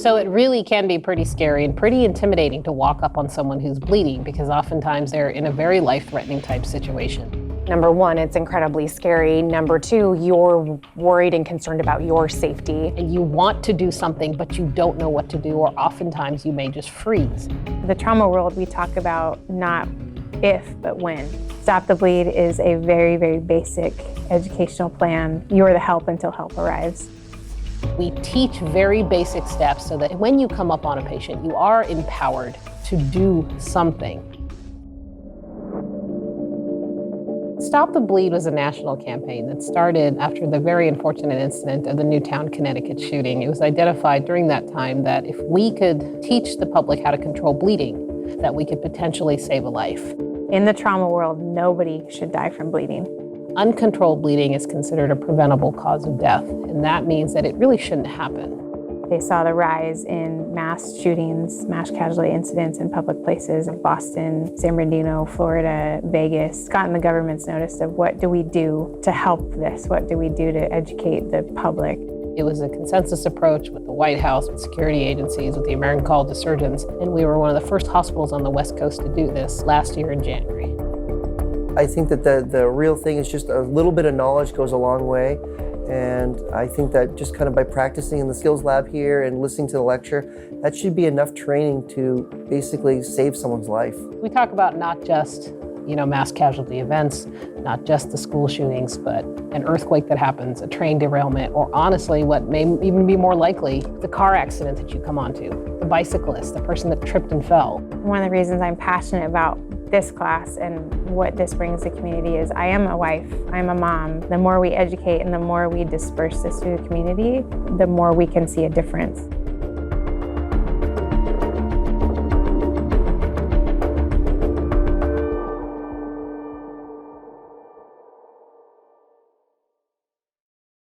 So it really can be pretty scary and pretty intimidating to walk up on someone who's bleeding because oftentimes they're in a very life-threatening type situation. Number one, it's incredibly scary. Number two, you're worried and concerned about your safety. And you want to do something, but you don't know what to do, or oftentimes you may just freeze. The trauma world, we talk about not if, but when. Stop the Bleed is a very, very basic educational plan. You are the help until help arrives. We teach very basic steps so that when you come up on a patient, you are empowered to do something. Stop the Bleed was a national campaign that started after the very unfortunate incident of the Newtown, Connecticut shooting. It was identified during that time that if we could teach the public how to control bleeding, that we could potentially save a life. In the trauma world, nobody should die from bleeding. Uncontrolled bleeding is considered a preventable cause of death, and that means that it really shouldn't happen. They saw the rise in mass shootings, mass casualty incidents in public places in Boston, San Bernardino, Florida, Vegas. Gotten the government's notice of what do we do to help this? What do we do to educate the public? It was a consensus approach with the White House, with security agencies, with the American College of Surgeons, and we were one of the first hospitals on the West Coast to do this last year in January. I think that the real thing is just a little bit of knowledge goes a long way. And I think that just kind of by practicing in the skills lab here and listening to the lecture, that should be enough training to basically save someone's life. We talk about not just, mass casualty events, not just the school shootings, but an earthquake that happens, a train derailment, or honestly, what may even be more likely, the car accident that you come onto, the bicyclist, the person that tripped and fell. One of the reasons I'm passionate about this class and what this brings to the community is I am a wife, I'm a mom. The more we educate and the more we disperse this to the community, the more we can see a difference.